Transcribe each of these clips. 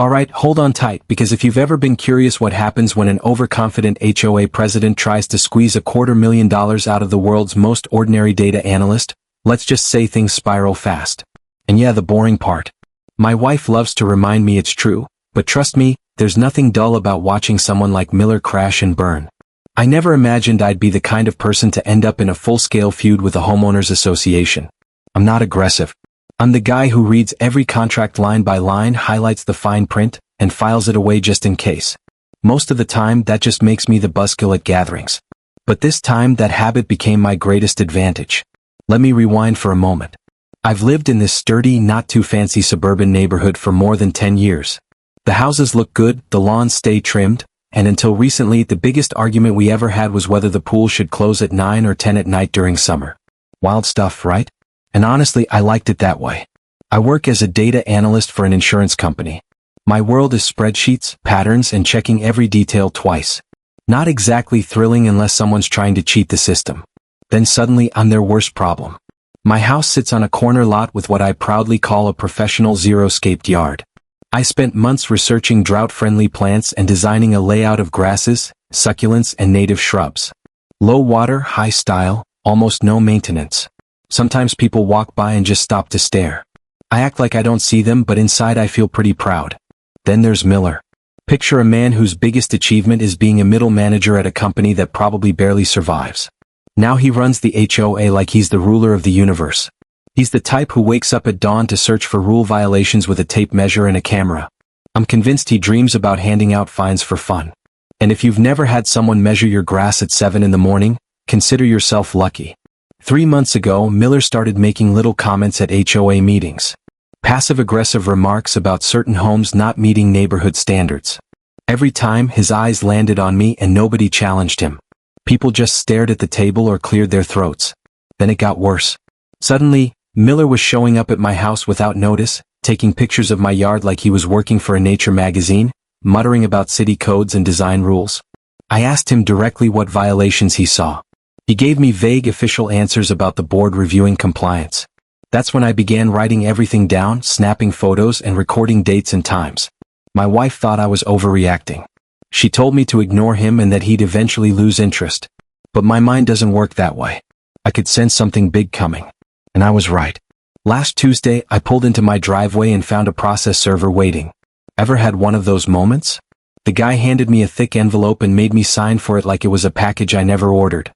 Alright, hold on tight, because if you've ever been curious what happens when an overconfident HOA president tries to squeeze $250,000 out of the world's most ordinary data analyst, let's just say things spiral fast. And yeah, the boring part. My wife loves to remind me it's true, but trust me, there's nothing dull about watching someone like Miller crash and burn. I never imagined I'd be the kind of person to end up in a full-scale feud with the homeowners association. I'm not aggressive. I'm the guy who reads every contract line by line, highlights the fine print, and files it away just in case. Most of the time, that just makes me the buzzkill at gatherings. But this time, that habit became my greatest advantage. Let me rewind for a moment. I've lived in this sturdy, not-too-fancy suburban neighborhood for more than 10 years. The houses look good, the lawns stay trimmed, and until recently, the biggest argument we ever had was whether the pool should close at 9 or 10 at night during summer. Wild stuff, right? And honestly, I liked it that way. I work as a data analyst for an insurance company. My world is spreadsheets, patterns, and checking every detail twice. Not exactly thrilling unless someone's trying to cheat the system. Then suddenly, I'm their worst problem. My house sits on a corner lot with what I proudly call a professional zero-scaped yard. I spent months researching drought-friendly plants and designing a layout of grasses, succulents, and native shrubs. Low water, high style, almost no maintenance. Sometimes people walk by and just stop to stare. I act like I don't see them, but inside I feel pretty proud. Then there's Miller. Picture a man whose biggest achievement is being a middle manager at a company that probably barely survives. Now he runs the HOA like he's the ruler of the universe. He's the type who wakes up at dawn to search for rule violations with a tape measure and a camera. I'm convinced he dreams about handing out fines for fun. And if you've never had someone measure your grass at 7 in the morning, consider yourself lucky. 3 months ago, Miller started making little comments at HOA meetings. Passive-aggressive remarks about certain homes not meeting neighborhood standards. Every time, his eyes landed on me and nobody challenged him. People just stared at the table or cleared their throats. Then it got worse. Suddenly, Miller was showing up at my house without notice, taking pictures of my yard like he was working for a nature magazine, muttering about city codes and design rules. I asked him directly what violations he saw. He gave me vague official answers about the board reviewing compliance. That's when I began writing everything down, snapping photos, and recording dates and times. My wife thought I was overreacting. She told me to ignore him and that he'd eventually lose interest. But my mind doesn't work that way. I could sense something big coming. And I was right. Last Tuesday, I pulled into my driveway and found a process server waiting. Ever had one of those moments? The guy handed me a thick envelope and made me sign for it like it was a package I never ordered.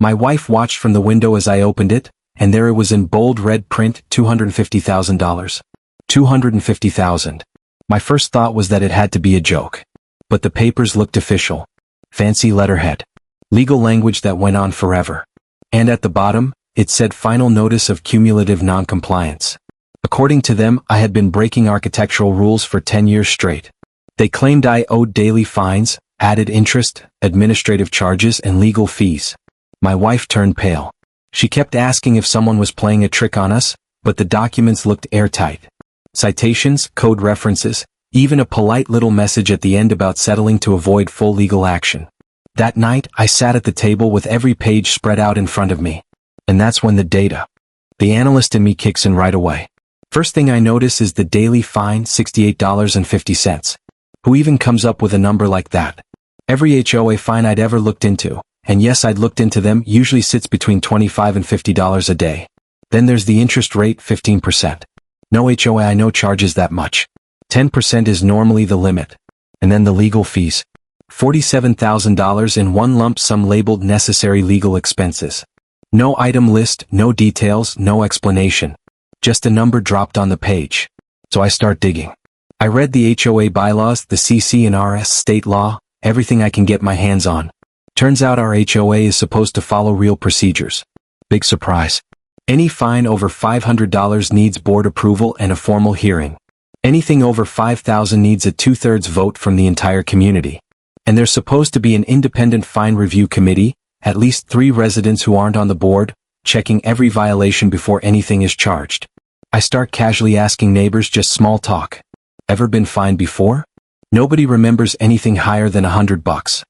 My wife watched from the window as I opened it, and there it was in bold red print, $250,000. $250,000. My first thought was that it had to be a joke. But the papers looked official. Fancy letterhead. Legal language that went on forever. And at the bottom, it said final notice of cumulative noncompliance. According to them, I had been breaking architectural rules for 10 years straight. They claimed I owed daily fines, added interest, administrative charges, and legal fees. My wife turned pale. She kept asking if someone was playing a trick on us, but the documents looked airtight. Citations, code references, even a polite little message at the end about settling to avoid full legal action. That night, I sat at the table with every page spread out in front of me. And that's when the analyst in me kicks in right away. First thing I notice is the daily fine, $68.50. Who even comes up with a number like that? Every HOA fine I'd ever looked into, and yes, I'd looked into them, usually sits between $25 and $50 a day. Then there's the interest rate, 15%. No HOA I know charges that much. 10% is normally the limit. And then the legal fees. $47,000 in one lump sum labeled necessary legal expenses. No item list, no details, no explanation. Just a number dropped on the page. So I start digging. I read the HOA bylaws, the CC&RS state law, everything I can get my hands on. Turns out our HOA is supposed to follow real procedures. Big surprise. Any fine over $500 needs board approval and a formal hearing. Anything over $5,000 needs a 2/3 vote from the entire community. And there's supposed to be an independent fine review committee, at least 3 residents who aren't on the board, checking every violation before anything is charged. I start casually asking neighbors, just small talk. Ever been fined before? Nobody remembers anything higher than $100.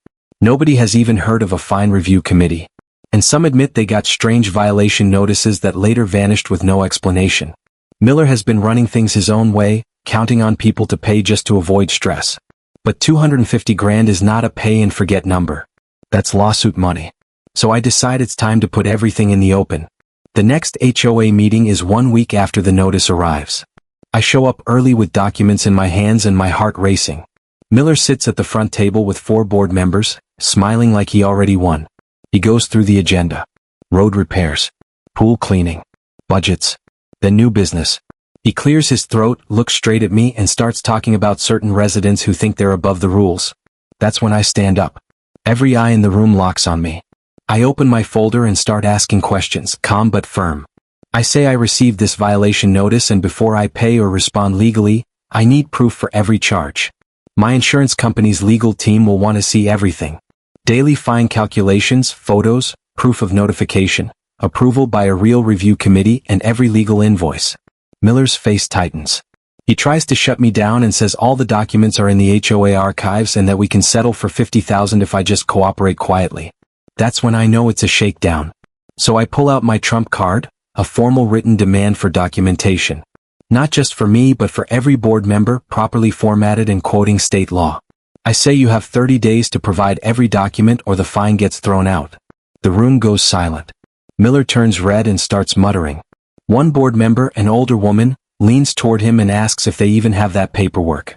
Nobody has even heard of a fine review committee. And some admit they got strange violation notices that later vanished with no explanation. Miller has been running things his own way, counting on people to pay just to avoid stress. But 250 grand is not a pay and forget number. That's lawsuit money. So I decide it's time to put everything in the open. The next HOA meeting is 1 week after the notice arrives. I show up early with documents in my hands and my heart racing. Miller sits at the front table with 4 board members, smiling like he already won. He goes through the agenda. Road repairs. Pool cleaning. Budgets. Then new business. He clears his throat, looks straight at me and starts talking about certain residents who think they're above the rules. That's when I stand up. Every eye in the room locks on me. I open my folder and start asking questions, calm but firm. I say I received this violation notice and before I pay or respond legally, I need proof for every charge. My insurance company's legal team will want to see everything. Daily fine calculations, photos, proof of notification, approval by a real review committee and every legal invoice. Miller's face tightens. He tries to shut me down and says all the documents are in the HOA archives and that we can settle for $50,000 if I just cooperate quietly. That's when I know it's a shakedown. So I pull out my trump card, a formal written demand for documentation. Not just for me but for every board member, properly formatted and quoting state law. I say you have 30 days to provide every document or the fine gets thrown out. The room goes silent. Miller turns red and starts muttering. One board member, an older woman, leans toward him and asks if they even have that paperwork.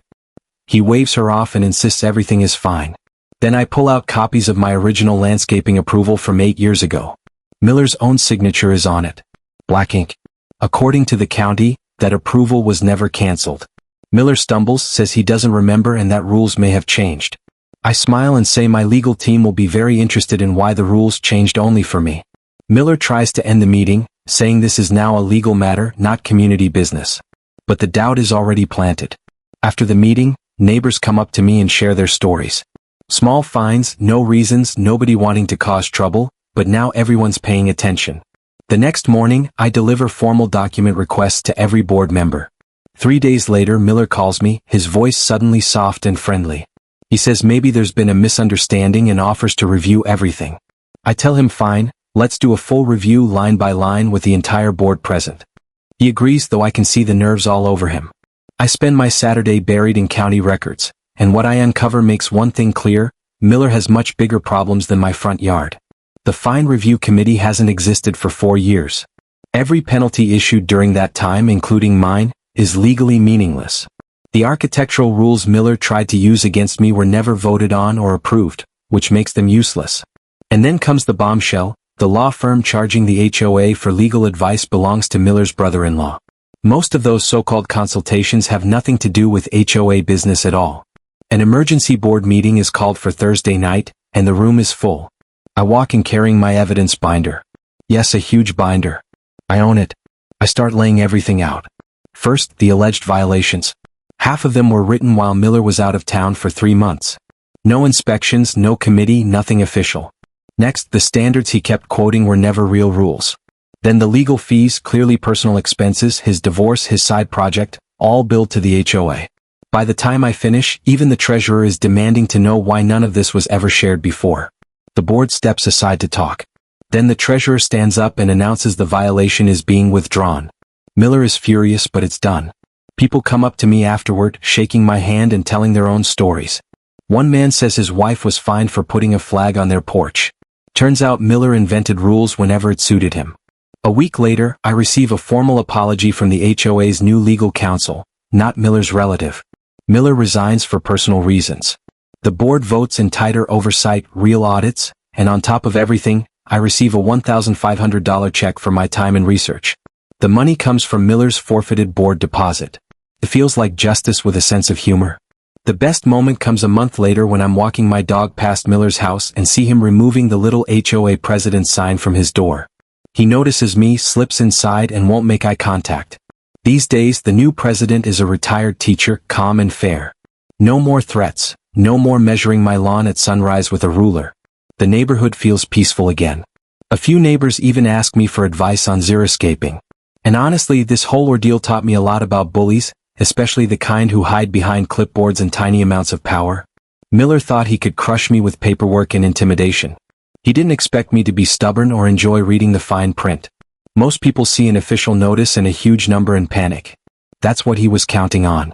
He waves her off and insists everything is fine. Then I pull out copies of my original landscaping approval from 8 years ago. Miller's own signature is on it. Black ink. According to the county, that approval was never canceled. Miller stumbles, says he doesn't remember and that rules may have changed. I smile and say my legal team will be very interested in why the rules changed only for me. Miller tries to end the meeting, saying this is now a legal matter, not community business. But the doubt is already planted. After the meeting, neighbors come up to me and share their stories. Small fines, no reasons, nobody wanting to cause trouble, but now everyone's paying attention. The next morning, I deliver formal document requests to every board member. 3 days later, Miller calls me, his voice suddenly soft and friendly. He says maybe there's been a misunderstanding and offers to review everything. I tell him fine, let's do a full review line by line with the entire board present. He agrees, though I can see the nerves all over him. I spend my Saturday buried in county records, and what I uncover makes one thing clear: Miller has much bigger problems than my front yard. The fine review committee hasn't existed for 4 years. Every penalty issued during that time, including mine, is legally meaningless. The architectural rules Miller tried to use against me were never voted on or approved, which makes them useless. And then comes the bombshell: the law firm charging the HOA for legal advice belongs to Miller's brother-in-law. Most of those so-called consultations have nothing to do with HOA business at all. An emergency board meeting is called for Thursday night, and the room is full. I walk in carrying my evidence binder. Yes, a huge binder. I own it. I start laying everything out. First, the alleged violations. Half of them were written while Miller was out of town for 3 months. No inspections, no committee, nothing official. Next, the standards he kept quoting were never real rules. Then the legal fees, clearly personal expenses, his divorce, his side project, all billed to the HOA. By the time I finish, even the treasurer is demanding to know why none of this was ever shared before. The board steps aside to talk. Then the treasurer stands up and announces the violation is being withdrawn. Miller is furious, but it's done. People come up to me afterward, shaking my hand and telling their own stories. One man says his wife was fined for putting a flag on their porch. Turns out Miller invented rules whenever it suited him. A week later, I receive a formal apology from the HOA's new legal counsel, not Miller's relative. Miller resigns for personal reasons. The board votes in tighter oversight, real audits, and on top of everything, I receive a $1,500 check for my time and research. The money comes from Miller's forfeited board deposit. It feels like justice with a sense of humor. The best moment comes a month later when I'm walking my dog past Miller's house and see him removing the little HOA president sign from his door. He notices me, slips inside, and won't make eye contact. These days, the new president is a retired teacher, calm and fair. No more threats. No more measuring my lawn at sunrise with a ruler. The neighborhood feels peaceful again. A few neighbors even ask me for advice on xeriscaping. And honestly, this whole ordeal taught me a lot about bullies, especially the kind who hide behind clipboards and tiny amounts of power. Miller thought he could crush me with paperwork and intimidation. He didn't expect me to be stubborn or enjoy reading the fine print. Most people see an official notice and a huge number and panic. That's what he was counting on.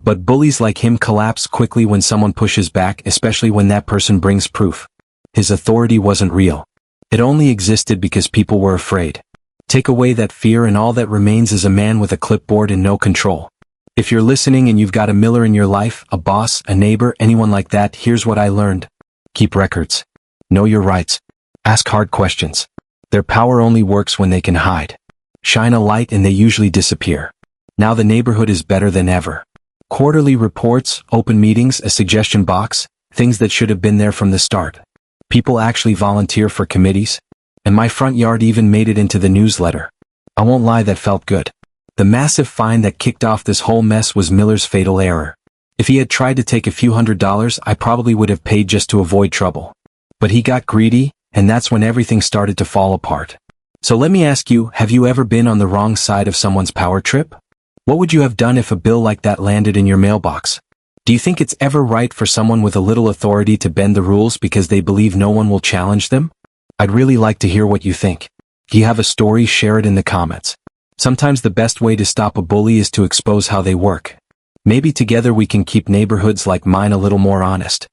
But bullies like him collapse quickly when someone pushes back, especially when that person brings proof. His authority wasn't real. It only existed because people were afraid. Take away that fear and all that remains is a man with a clipboard and no control. If you're listening and you've got a Miller in your life, a boss, a neighbor, anyone like that, here's what I learned. Keep records. Know your rights. Ask hard questions. Their power only works when they can hide. Shine a light and they usually disappear. Now the neighborhood is better than ever. Quarterly reports, open meetings, a suggestion box, things that should have been there from the start. People actually volunteer for committees. And my front yard even made it into the newsletter. I won't lie, that felt good. The massive fine that kicked off this whole mess was Miller's fatal error. If he had tried to take a few $100s, I probably would have paid just to avoid trouble. But he got greedy, and that's when everything started to fall apart. So let me ask you, have you ever been on the wrong side of someone's power trip? What would you have done if a bill like that landed in your mailbox? Do you think it's ever right for someone with a little authority to bend the rules because they believe no one will challenge them? I'd really like to hear what you think. Do you have a story? Share it in the comments. Sometimes the best way to stop a bully is to expose how they work. Maybe together we can keep neighborhoods like mine a little more honest.